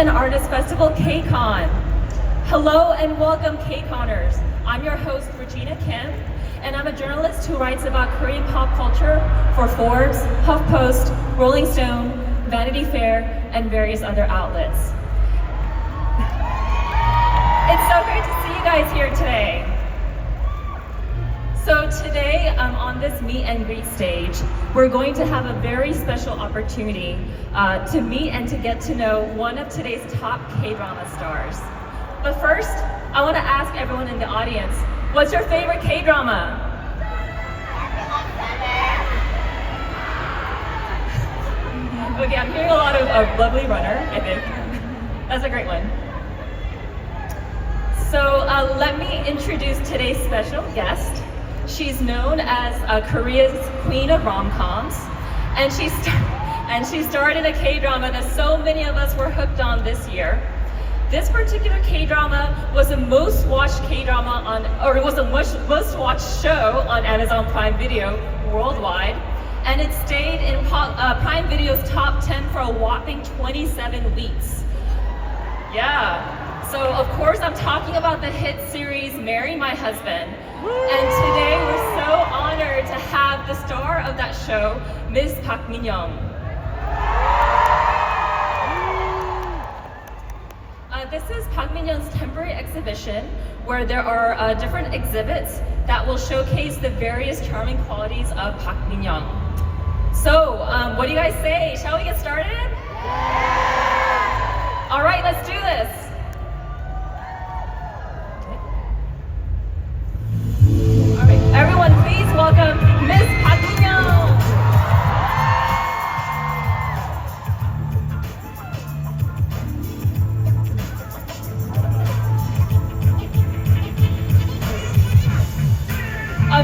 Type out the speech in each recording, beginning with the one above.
and Artist Festival KCON. Hello and welcome KCONers. I'm your host Regina Kim, and I'm a journalist who writes about Korean pop culture for Forbes, HuffPost, Rolling Stone, Vanity Fair, and various other outlets. It's so great to see you guys here today. So today, on this meet and greet stage, we're going to have a very special opportunity to meet and to get to know one of today's top K-drama stars. But first, I want to ask everyone in the audience, what's your favorite K-drama? Okay, I'm hearing a lot of Lovely Runner, I think. That's a great one. So let me introduce today's special guest. She's known as Korea's queen of rom-coms, and she starred in a K-drama that so many of us were hooked on this year. This particular K-drama was the most watched K-drama it was the most watched show on Amazon Prime Video worldwide, and it stayed in Prime Video's top 10 for a whopping 27 weeks. Yeah. So of course I'm talking about the hit series Marry My Husband. And today we're so honored to have the star of that show, Ms. Park Min-young. This is Park Min-young's temporary exhibition where there are different exhibits that will showcase the various charming qualities of Park Min-young. So, what do you guys say? Shall we get started? All right, let's do this. Everyone, please welcome Ms. Park Min-young.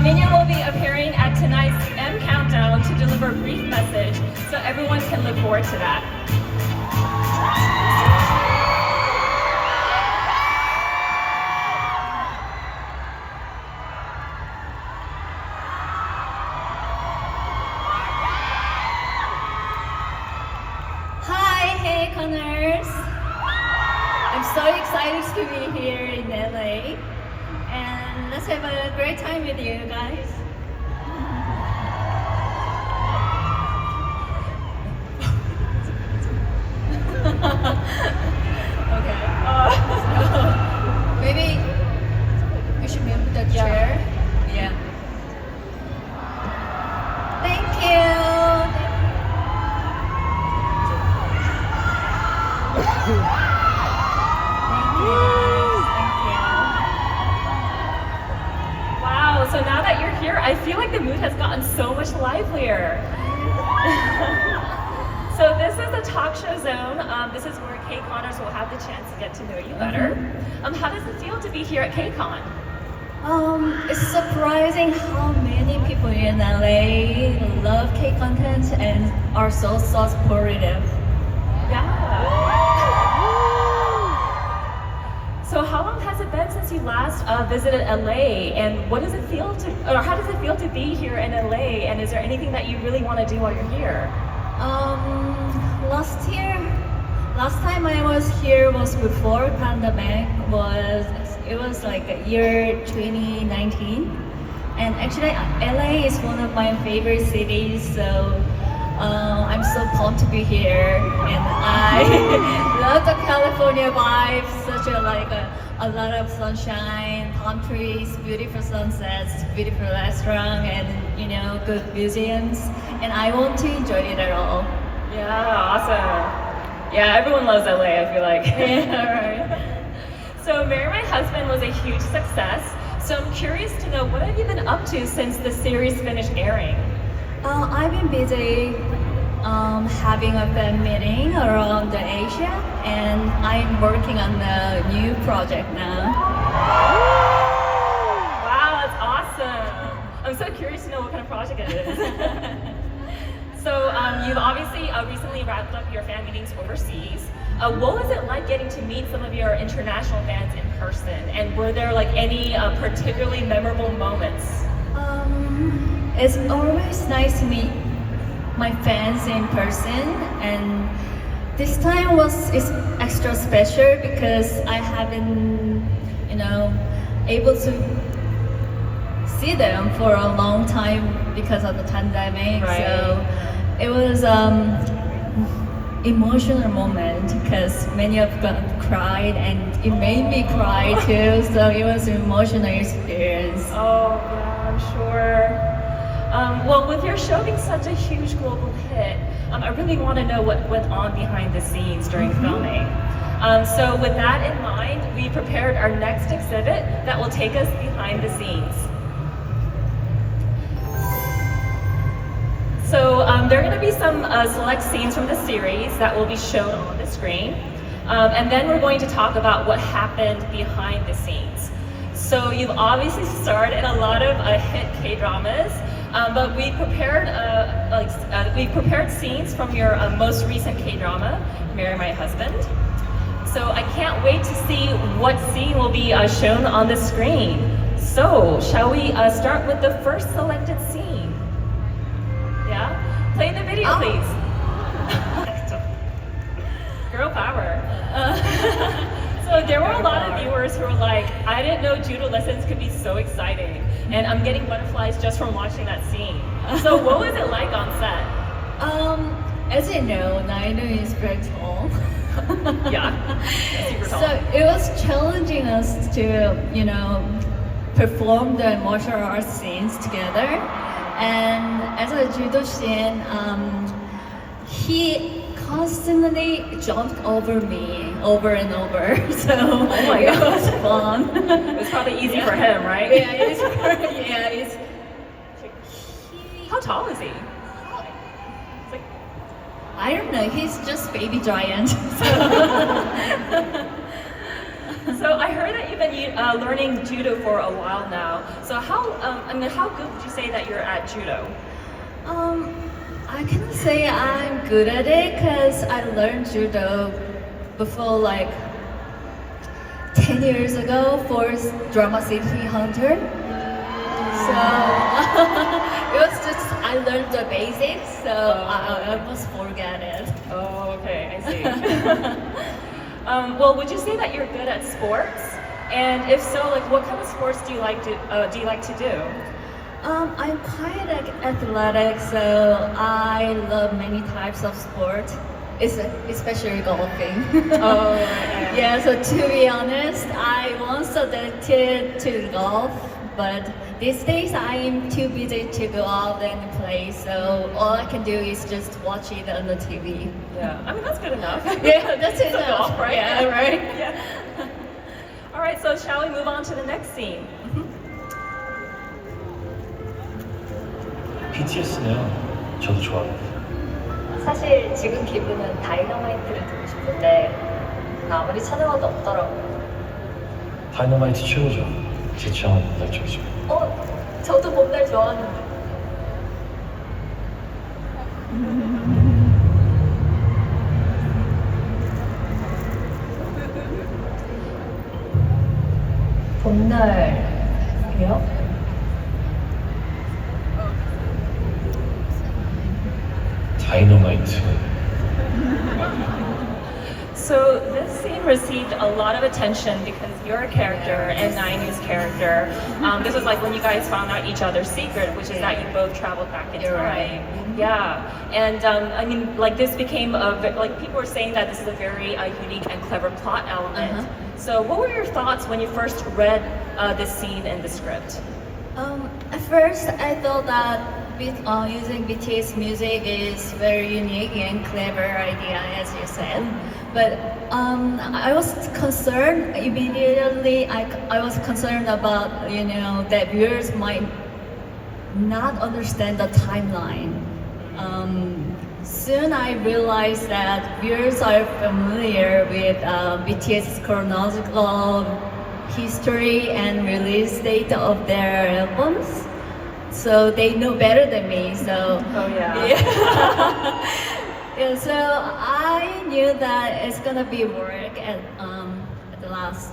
Min-young will be appearing at tonight's M Countdown to deliver a brief message, so everyone can look forward to that. KCONers, I'm so excited to be here in LA, and let's have a great time with you guys. Okay. Maybe we should move the chair. Yeah. Thank you. Thank you. Wow, so now that you're here, I feel like the mood has gotten so much livelier. So this is the talk show zone. This is where KCONers will have the chance to get to know you better. How does it feel to be here at KCON? It's surprising how many people in LA love K content and are so supportive. Yeah. So how long has it been since you last visited LA, and what does it feel how does it feel to be here in LA, and is there anything that you really want to do while you're here? Last time I was here was before pandemic. It was like year 2019, and actually LA is one of my favorite cities, so I'm so pumped to be here, and I love the California vibe. Such a lot of sunshine, palm trees, beautiful sunsets, beautiful restaurant, and good museums. And I want to enjoy it at all. Yeah, awesome. Yeah, everyone loves LA, I feel like. Yeah, right. So Marry My Husband was a huge success. So I'm curious to know, what have you been up to since the series finished airing? I've been busy having a fan meeting around Asia, and I'm working on a new project now. Wow, that's awesome. I'm so curious to know what kind of project it is. So you've obviously recently wrapped up your fan meetings overseas. What was it like getting to meet some of your international fans in person? And were there any particularly memorable moments? It's always nice to meet my fans in person, and This time is extra special because I haven't, able to see them for a long time because of the pandemic. Right. So it was emotional moment because many of them cried and it made me cry too. So it was an emotional experience. Oh, yeah, I'm sure. Well, with your show being such a huge global hit, I really want to know what went on behind the scenes during filming. So with that in mind, we prepared our next exhibit that will take us behind the scenes. So there are going to be some select scenes from the series that will be shown on the screen. And then we're going to talk about what happened behind the scenes. So you've obviously starred in a lot of hit K-dramas, but we prepared scenes from your most recent K-drama, Marry My Husband. So I can't wait to see what scene will be shown on the screen. So shall we start with the first selected scene? Yeah? Play the video, please. Girl power. So there were a lot of viewers who were like, I didn't know judo lessons could be so exciting. And I'm getting butterflies just from watching that scene. So what was it like on set? As you know, Nainu is very tall. Yeah, super tall. So it was challenging us to, perform the martial arts scenes together. And as a judo shin, he constantly jumped over me over and over. So it was fun. It was probably easy for him, right? It's How tall is he? I don't know. He's just baby giant. So I heard that you've been learning judo for a while now. So how good would you say that you're at judo? I cannot say I'm good at it because I learned judo before 10 years ago for Drama City Hunter. So it was just I learned the basics, so I almost forget it. Oh, okay, I see. Well, would you say that you're good at sports? And if so, what kind of sports do you like to do? I'm quite athletic, so I love many types of sport, especially golfing. Oh, right. Yeah, so to be honest, I once addicted to golf, but these days I'm too busy to go out and play, so all I can do is just watch it on the TV. Yeah, I mean, that's good enough. Yeah, that's enough. Golf, right? Yeah, right. Yeah. All right, so shall we move on to the next scene? BTS는 저도 좋아해요. 사실 지금 기분은 다이너마이트를 듣고 싶은데 아무리 찾아봐도 없더라고요. 다이너마이트 최고죠. 제 취향은 문달적이죠. 저도 봄날 좋아하는데. 봄날이요? 다이너마이트. So this scene received a lot of attention because your character and Nainu's character, this was when you guys found out each other's secret, which is that you both traveled back in You're time. right. Yeah, and this became people were saying that this is a very unique and clever plot element. So what were your thoughts when you first read this scene in the script? At first, I thought that using BTS music is very unique and clever idea, as you said. But I was concerned immediately. I was concerned about that viewers might not understand the timeline. Soon I realized that viewers are familiar with BTS's chronological history and release date of their albums. So they know better than me. So Oh yeah. yeah, so I knew that it's gonna be work at the last.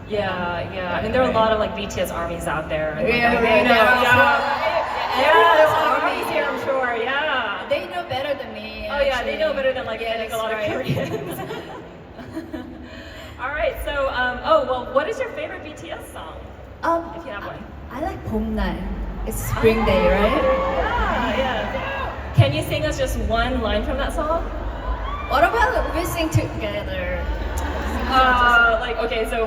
Yeah. I mean, there are a lot of BTS armies out there. Yeah, there's Everyone's armies army. here, I'm sure. Yeah. They know better than me. Oh yeah, they know better than like I think Yes, a lot right. of Koreans. All right, so what is your favorite BTS song? If you have one. I like 봄날. It's spring day, right? Yeah. Can you sing us just one line from that song? What about we sing together? Okay, so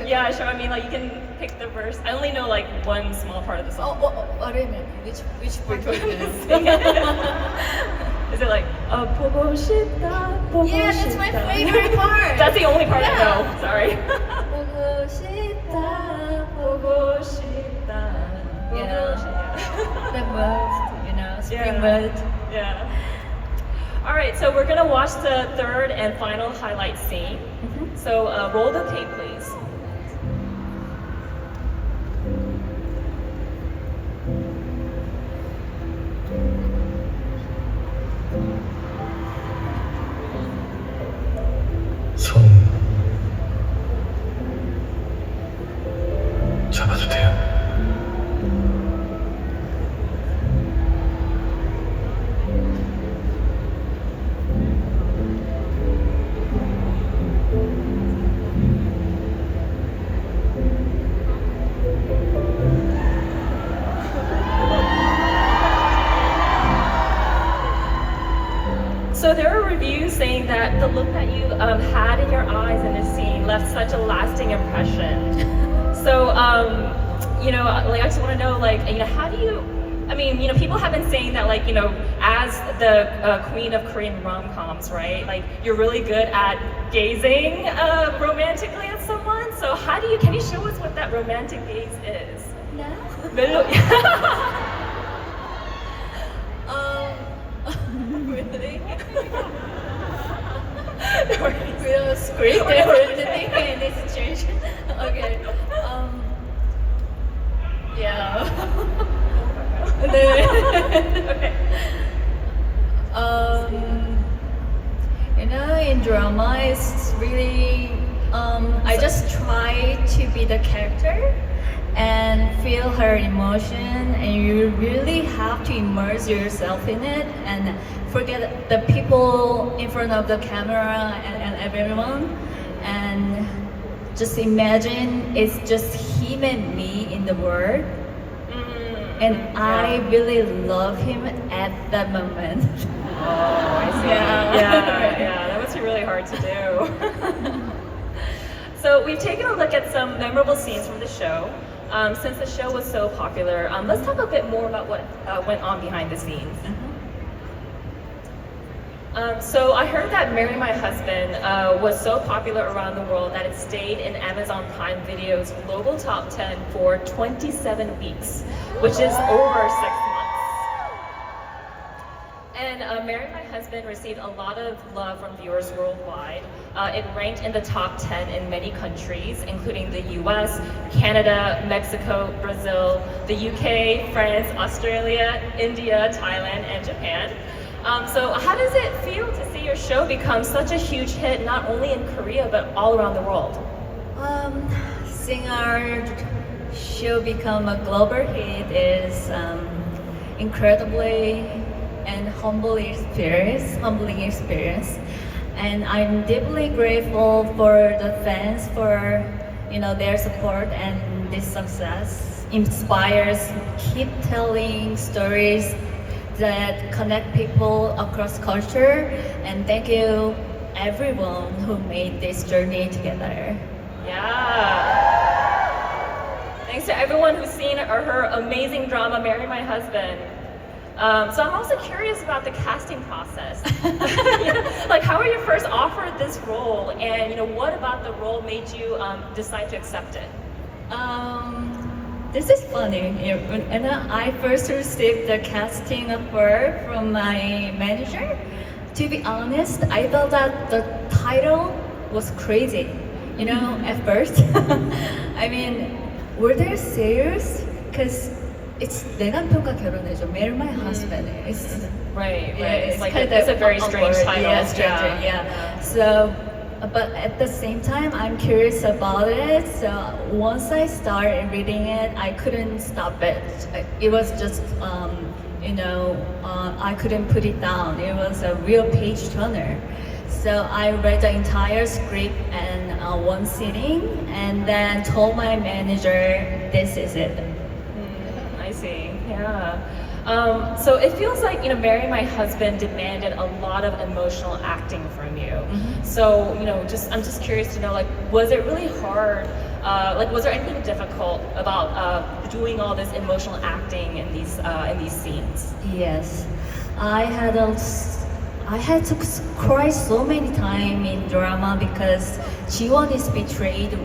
yeah, sure. I mean, like you can pick the verse. I only know like one small part of the song. What do you mean? Which part? Which one is it? Is it like 보고 싶다, 보고 Yeah, that's my 싶다? favorite part. That's the only part I Yeah. know. Sorry. 보고 싶다, 보고 싶다, 보고 싶다. The mood, spring Yeah. mood. Yeah. All right, so we're gonna watch the third and final highlight scene. So roll the tape, please. 손 잡아도 돼요? So there are reviews saying that the look that you had in your eyes in this scene left such a lasting impression. So, like I just want to know, how do you? I mean, people have been saying that, as the queen of Korean rom-coms, right? Like, you're really good at gazing romantically at someone. So, can you show us what that romantic gaze is? No. Really? We don't script everything in this situation. Okay. Yeah. Okay. In drama, it's really. I just try to be the character and feel her emotion, and you really have to immerse yourself in it and forget the people in front of the camera and everyone, and just imagine it's just him and me in the world, and I really love him at that moment. Oh, I see. Yeah, that must be really hard to do. So we've taken a look at some memorable scenes from the show. Since the show was so popular, let's talk a bit more about what went on behind the scenes. So I heard that Marry My Husband was so popular around the world that it stayed in Amazon Prime Video's global top 10 for 27 weeks, which is over 6 months. And Marry My Husband received a lot of love from viewers worldwide. It ranked in the top 10 in many countries, including the US, Canada, Mexico, Brazil, the UK, France, Australia, India, Thailand, and Japan. So how does it feel to see your show become such a huge hit, not only in Korea, but all around the world? Seeing our show become a global hit is incredibly and humbling experience. And I'm deeply grateful for the fans for their support, and this success inspires keep telling stories that connect people across culture, and thank you everyone who made this journey together. Yeah. Thanks to everyone who's seen her amazing drama, Marry My Husband. So I'm also curious about the casting process. Like, how were you first offered this role, and what about the role made you decide to accept it? This is funny. When I first received the casting offer from my manager, to be honest, I thought that the title was crazy. At first. I mean, were they serious? Because it's 내가 평가 결혼해줘, Marry My Husband. It's Right. Yeah, It's a very strange title. Yeah, stranger, yeah. So, but at the same time, I'm curious about it. So once I started reading it, I couldn't stop it. It was just I couldn't put it down. It was a real page turner. So I read the entire script in one sitting and then told my manager, this is it. I see. Yeah. So it feels like Marry My Husband demanded a lot of emotional acting from you. So I'm just curious to know, like, was it really hard? Like, was there anything difficult about doing all this emotional acting in these scenes? Yes, I had to cry so many times in drama because Jiwon is betrayed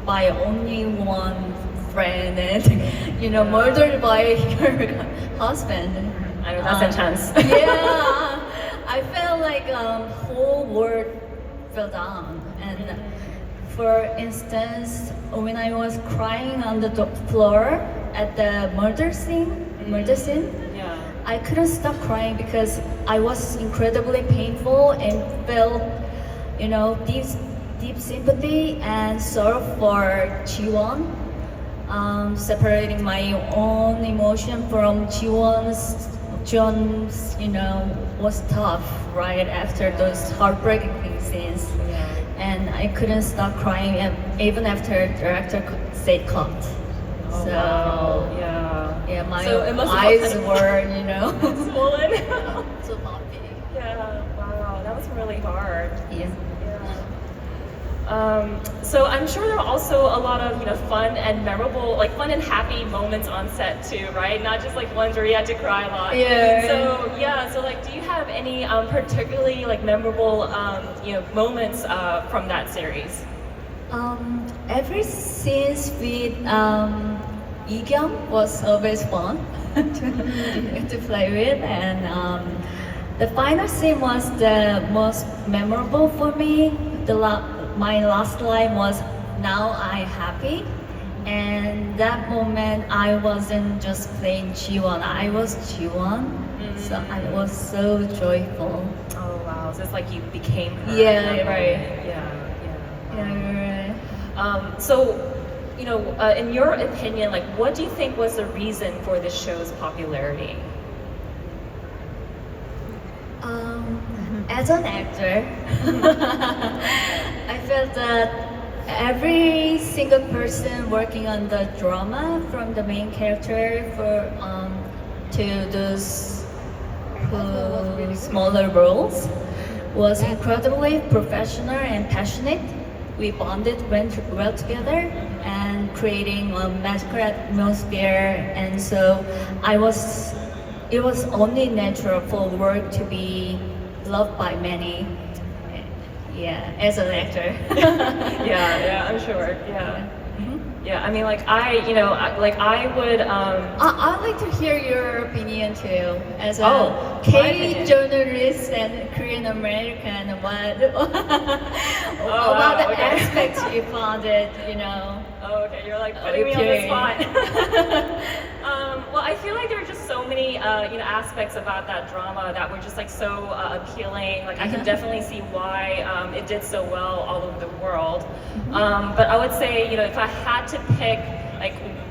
by only one friend and murdered by her husband. I know that's intense. Yeah, I felt like whole world fell down. And for instance, when I was crying on the floor at the murder scene, Yeah. I couldn't stop crying because I was incredibly painful and felt, deep sympathy and sorrow for Jiwon. Separating my own emotion from Jiwon's, was tough right after those heartbreaking scenes. Yeah. And I couldn't stop crying even after director said cut. Oh, So wow. Yeah. yeah, my So it must have eyes felt were, swollen. so puffy. Yeah. Wow. That was really hard. Yeah. So I'm sure there are also a lot of fun and memorable, like fun and happy moments on set too, right? Not just like ones where you had to cry a lot. Yeah. So like, do you have any particularly like memorable moments from that series? Every scene with Igyam was always fun to play with, and the final scene was the most memorable for me. My last line was, "Now I happy," and that moment I wasn't just playing Jiwon, I was Jiwon, so I was so joyful. Oh wow! So it's like you became her. Yeah, right. Yeah. Yeah. So, in your opinion, like, what do you think was the reason for this show's popularity? As an actor, I felt that every single person working on the drama, from the main character to those smaller roles, was incredibly professional and passionate. We bonded well together and creating a magical atmosphere, and so it was only natural for work to be loved by many. Yeah, as an actor. Yeah, I'm sure. Yeah. Yeah, I mean, like I would. I'd like to hear your opinion too, as a my opinion. K-journalist and Korean American. What about the okay. aspects you found it? Oh, okay, you're like putting me on the Okay. spot. Well, I feel like there are just so many, aspects about that drama that were just like so appealing. Like I can definitely see why it did so well all over the world. But I would say, if I had to pick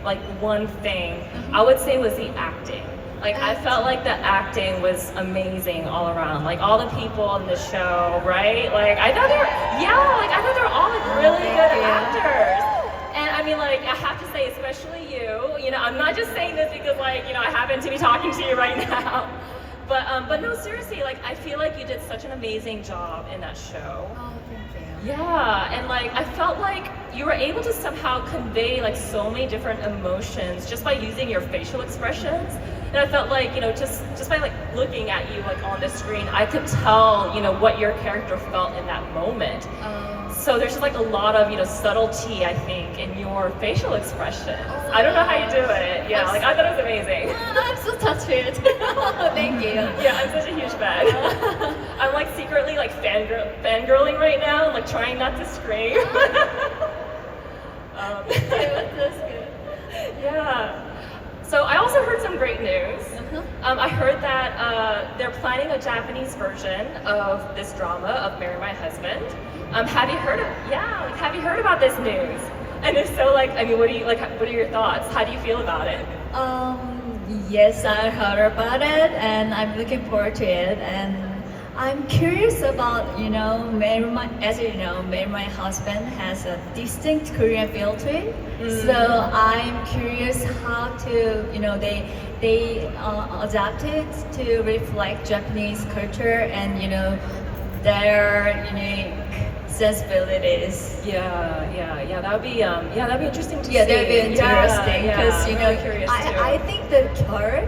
like one thing, I would say was the acting. Like I felt like the acting was amazing all around. Like all the people in the show, right? Like I thought they were all like really good actors. And I mean, like, I have to say, especially you, I'm not just saying this because, like, I happen to be talking to you right now. But no, seriously, like, I feel like you did such an amazing job in that show. Oh, thank you. Yeah, and like, I felt like you were able to somehow convey, like, so many different emotions just by using your facial expressions. And I felt like, just by, like, looking at you, like, on the screen, I could tell, what your character felt in that moment. So there's just like a lot of subtlety, I think, in your facial expressions. I don't know how you do it. Yeah, like I thought it was amazing. I'm so touched. Thank you. Yeah, I'm such a huge fan. I'm like secretly like fangirling right now, like trying not to scream. That's good. Yeah. So I also heard some great news. I heard that they're planning a Japanese version of this drama of Marry My Husband. Have you heard about this news? And if so, like, I mean, what are your thoughts? How do you feel about it? Yes, I heard about it, and I'm looking forward to it. And I'm curious about, as you know, me and my husband has a distinct Korean feel to it. So I'm curious how to, they adapt it to reflect Japanese culture and, their unique sensibilities. That'd be interesting to see. Yeah, that'd be interesting Yeah, because I'm really curious too. I think the curd,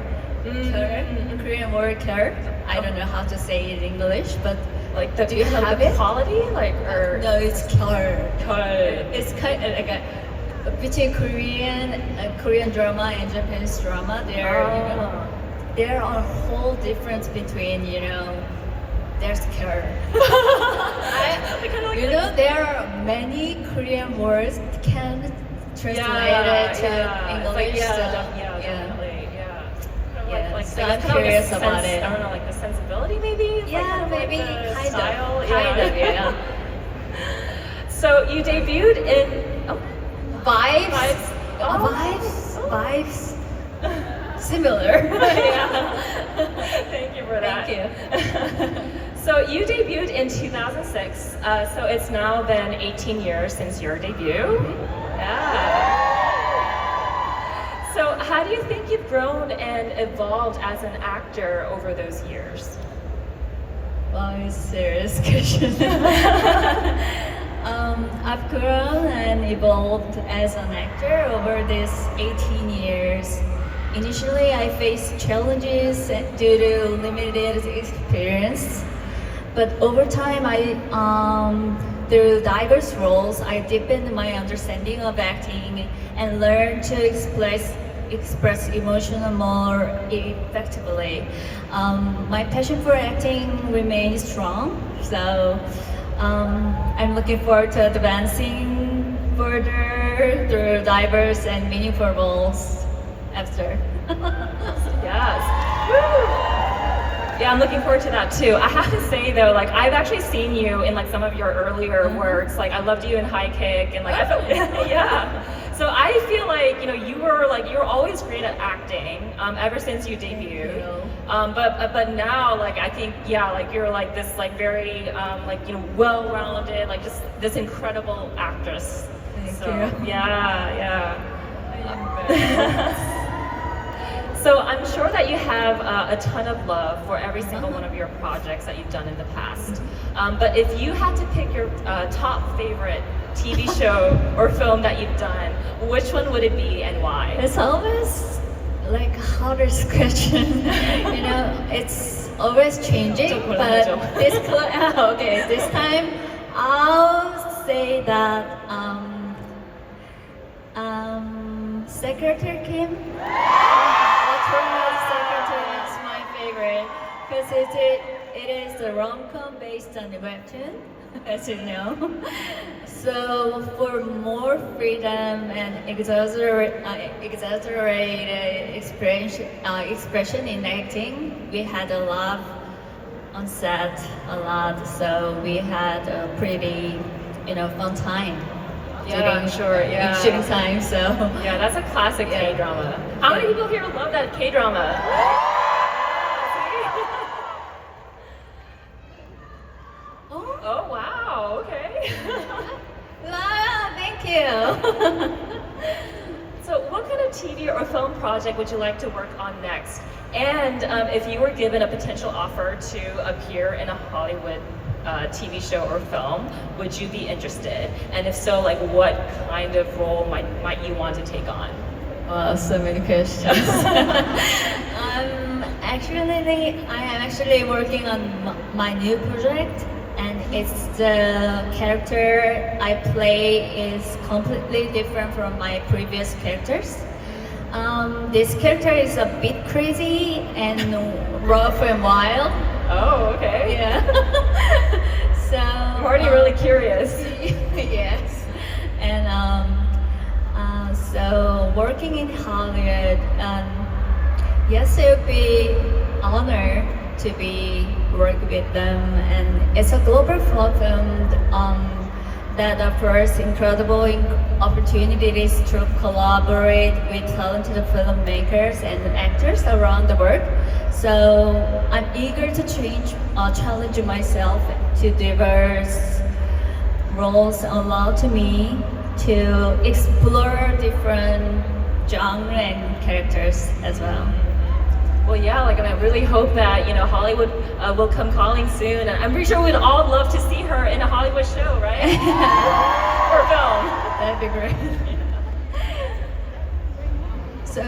Korean word curd. I don't know how to say it in English, but like the do you have the it? quality, like or No, it's curd. Curd. It's kind of like between Korean drama and Japanese drama. There are a whole difference between there's curd. There are many Korean words can translate it to English. Definitely, Yeah, so I I'm guess kind of curious the about sense- it. I don't know, like the sensibility maybe. Maybe the kind style. of, yeah. So you debuted in Vibes. Vibes. Oh. Vibes. Similar. Thank you for that. Thank you. So you debuted in 2006. So it's now been 18 years since your debut. Yeah. So how do you think you've grown and evolved as an actor over those years? Wow, it's a serious question. I've grown and evolved as an actor over these 18 years. Initially, I faced challenges due to limited experience, but over time, through diverse roles, I deepened my understanding of acting and learned to express emotion more effectively. My passion for acting remains strong, so I'm looking forward to advancing further through diverse and meaningful roles after. Yes. Woo! Yeah, I'm looking forward to that too. I have to say though, like I've actually seen you in like some of your earlier works. Like I loved you in High Kick, and like I felt, yeah. So I feel like you were always great at acting ever since you debuted. But now like I think like you're like this like very well-rounded, like just this incredible actress. Thank So you. yeah. So I'm sure that you have a ton of love for every single one of your projects that you've done in the past. But if you had to pick your top favorite TV show or film that you've done, which one would it be and why? It's always like a hardest question. It's always changing. But this time I'll say that Secretary Kim. What's Secretary is my favorite because it is a rom-com based on the webtoon, as you know. So for more freedom and exaggerated expression in acting, we had a lot on set, so we had a pretty fun time. I'm sure. Yeah. Shooting time, so Yeah, that's a classic K-drama. How many people here love that K-drama? Oh wow, okay. Wow, thank you. So what kind of TV or film project would you like to work on next? And if you were given a potential offer to appear in a Hollywood TV show or film, would you be interested? And if so, like what kind of role might you want to take on? Wow, so many questions. I am actually working on my new project, and it's the character I play is completely different from my previous characters. This character is a bit crazy and rough and wild. Oh, okay. Yeah. So I'm already really curious. Yes. And so working in Hollywood, yes, it would be honor to be work with them, and it's a global film that the first incredible opportunity is to collaborate with talented filmmakers and actors around the world. So I'm eager to challenge myself to diverse roles allowed to me to explore different genre and characters as well. Well, yeah, like, and I really hope that, Hollywood will come calling soon. And I'm pretty sure we'd all love to see her in a Hollywood show, right? Or film. That'd be great. So,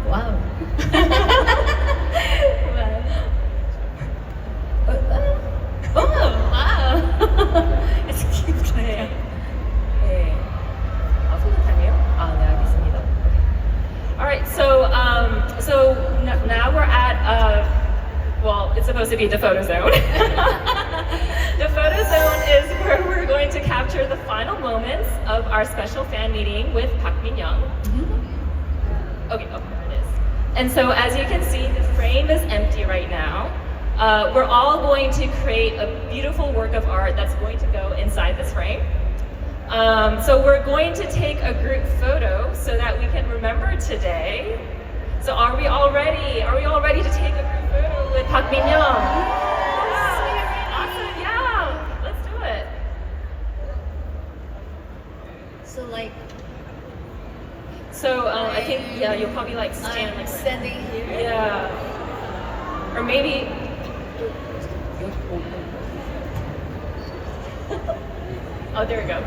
wow. Oh, wow. It's cute. 네. 네. full time이요? 네, 알겠습니다. All right, so now we're at well, it's supposed to be the photo zone. The photo zone is where we're going to capture the final moments of our special fan meeting with Park Min-young. Okay, oh, there it is. And so as you can see, the frame is empty right now. We're all going to create a beautiful work of art that's going to go inside this frame. So we're going to take a group photo so that we can remember today. So are we all ready? Are we all ready to take a group photo with Park Min-young? Awesome, yeah, let's do it. So like, So I think, yeah, you'll probably like stand I'm like standing here. yeah. Or maybe, oh, there we go.